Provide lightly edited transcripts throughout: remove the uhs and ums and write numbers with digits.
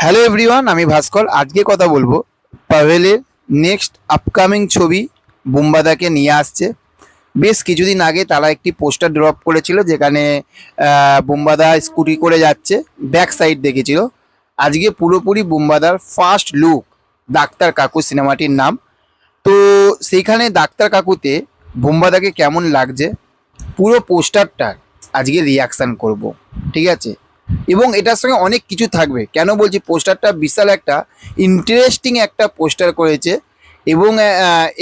Hello everyone, আমি ভাস্কর। আজকে কথা বলবো পাভেলের নেক্সট আপকামিং ছবি বুম্বাদাকে নিয়ে আসছে। বেশ কিছুদিন আগে তারা একটি পোস্টার ড্রপ করেছিল, যেখানে বুম্বাদা স্কুটি করে যাচ্ছে, ব্যাক সাইড দেখেছিল। আজকে পুরোপুরি বুম্বাদার ফার্স্ট লুক, ডাক্তার কাকু সিনেমাটির নাম। তো সেইখানে ডাক্তার কাকুতে বুম্বাদাকে কেমন লাগছে পুরো পোস্টারটার আজকে রিয়াকশান করব, ঠিক আছে? এবং এটার সঙ্গে অনেক কিছু থাকবে। কেন বলছি, পোস্টারটা বিশাল একটা ইন্টারেস্টিং একটা পোস্টার করেছে। এবং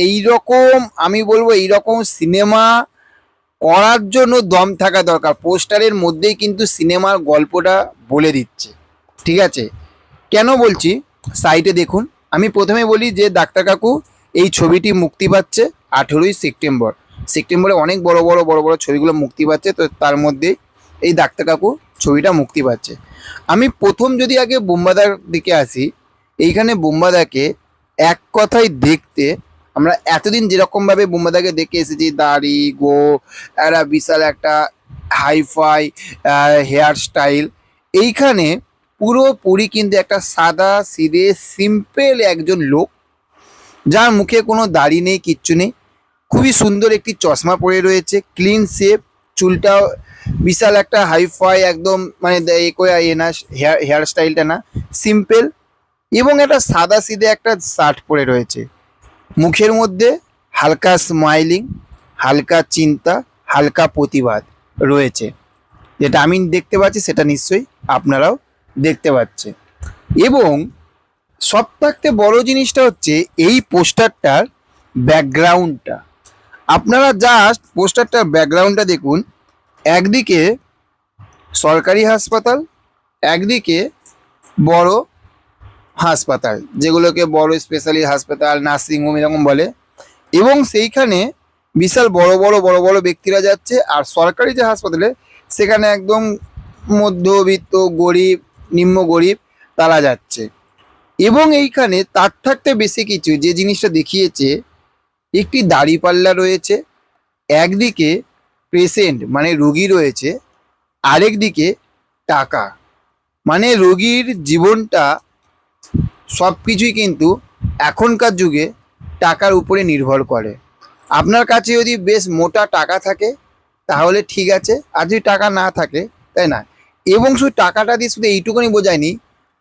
এই রকম আমি বলবো, এই রকম সিনেমা করার জন্য দম থাকা দরকার। পোস্টারের মধ্যেই কিন্তু সিনেমার গল্পটা বলে দিচ্ছে, ঠিক আছে? কেন বলছি, সাইটে দেখুন। আমি প্রথমে বলি যে ডাক্তার কাকু এই ছবিটি মুক্তি পাচ্ছে 18ই সেপ্টেম্বর। সেপ্টেম্বরে অনেক বড় বড় ছবিগুলো মুক্তি পাচ্ছে, তো তার মধ্যে এই ডাক্তার কাকু ছবিটা মুক্তি পাচ্ছে। আমি প্রথম যদি আগে বুম্বাদার দিকে আসি, এইখানে বুম্বাদাকে এক কথায় দেখতে আমরা এতদিন যেরকমভাবে বুম্বাদাকে দেখে এসেছি, দাড়ি গো, একটা বিশাল একটা হাইফাই হেয়ার স্টাইল, এইখানে পুরোপুরি কিন্তু একটা সাদা সিধে সিম্পল একজন লোক, যার মুখে কোনো দাড়ি নেই, কিচ্ছু নেই। খুবই সুন্দর একটি চশমা পরে রয়েছে, ক্লিন শেপ, চুলটাও বিশাল একটা হাইফাই একদম, মানে এ করে না, হেয়ার স্টাইলটা না, সিম্পল। এবং একটা সাদা সিধে একটা শার্ট পরে রয়েছে। মুখের মধ্যে হালকা স্মাইলিং, হালকা চিন্তা, হালকা প্রতিবাদ রয়েছে। যেটা আমি দেখতে পাচ্ছি সেটা নিশ্চয়ই আপনারাও দেখতে পাচ্ছেন। এবং সব থাকতে বড় জিনিসটা হচ্ছে এই পোস্টারটার ব্যাকগ্রাউন্ডটা। আপনারা জাস্ট পোস্টারটার ব্যাকগ্রাউন্ডটা দেখুন। একদিকে সরকারি হাসপাতাল, একদিকে বড় হাসপাতাল, যেগুলোকে বড় স্পেশালি হাসপাতাল, নার্সিংহোম এরকম বলে। এবং সেইখানে বিশাল বড় বড় ব্যক্তিরা যাচ্ছে। আর সরকারি যে হাসপাতালে, সেখানে একদম মধ্যবিত্ত, গরিব, নিম্ন গরিব তারা যাচ্ছে। এবং এইখানে তার থাকতে বেশি কিছু যে জিনিসটা দেখিয়েছে, একটি দাড়িপাল্লা রয়েছে, একদিকে পেশেন্ট মানে রোগী রয়েছে, আরেক দিকে টাকা। মানে রোগীর জীবনটা সব কিছুই কিন্তু এখনকার যুগে টাকার উপরে নির্ভর করে। আপনার কাছে যদি বেশ মোটা টাকা থাকে তাহলে ঠিক আছে, আর যদি টাকা না থাকে, তাই না? এবং শুধু টাকাটা দিয়ে শুধু এইটুকুনি বোঝায়নি,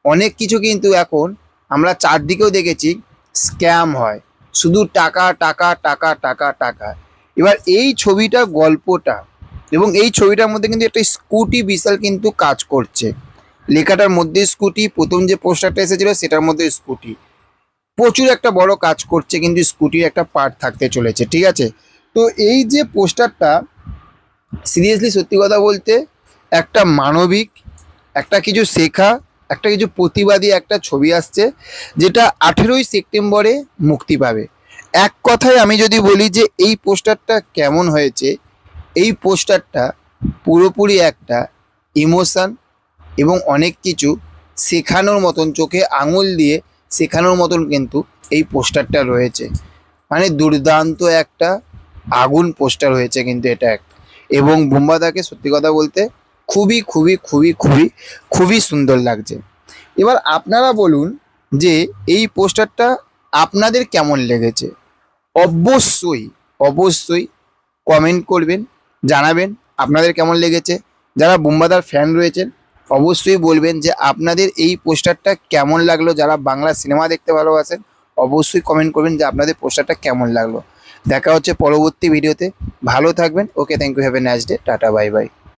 অনেক কিছু কিন্তু এখন আমরা চারদিকেও দেখেছি স্ক্যাম হয়, শুধু টাকা টাকা টাকা টাকা টাকা। এবার এই ছবিটা গল্পটা, এবং এই ছবিটার মধ্যে কিন্তু একটা স্কুটি বিশাল কিন্তু কাজ করছে। লেখাটার মধ্যে স্কুটি, প্রথম যে পোস্টারটা এসেছিল সেটার মধ্যে স্কুটি প্রচুর একটা বড় কাজ করছে, কিন্তু স্কুটির একটা পার্ট থাকতে চলেছে, ঠিক আছে? তো এই যে পোস্টারটা, সিরিয়াসলি সত্যি কথা বলতে একটা মানবিক, একটা কিছু শেখা, একটা কিছু প্রতিবাদী একটা ছবি আসছে, যেটা 18ই সেপ্টেম্বরে মুক্তি পাবে। এক কথায় আমি যদি বলি যে এই পোস্টারটা কেমন হয়েছে, এই পোস্টারটা পুরোপুরি একটা ইমোশান এবং অনেক কিছু শেখানোর মতন, চোখে আঙুল দিয়ে শেখানোর মতন কিন্তু এই পোস্টারটা রয়েছে। মানে দুর্দান্ত একটা আগুন পোস্টার হয়েছে কিন্তু এটা একটা। এবং বুম্বাদাকে সত্যি কথা বলতে খুবই খুবই খুবই খুবই খুবই সুন্দর লাগছে। এবার আপনারা বলুন যে এই পোস্টারটা আপনাদের কেমন লেগেছে। অবশ্যই অবশ্যই কমেন্ট করবেন, জানাবেন আপনাদের কেমন লেগেছে। যারা বুম্বাদার ফ্যান রয়েছেন অবশ্যই বলবেন যে আপনাদের এই পোস্টারটা কেমন লাগলো। যারা বাংলা সিনেমা দেখতে ভালোবাসেন অবশ্যই কমেন্ট করবেন যে আপনাদের পোস্টারটা কেমন লাগলো। দেখা হচ্ছে পরবর্তী ভিডিওতে। ভালো থাকবেন। Okay, thank you, have a nice day, tata, bye by.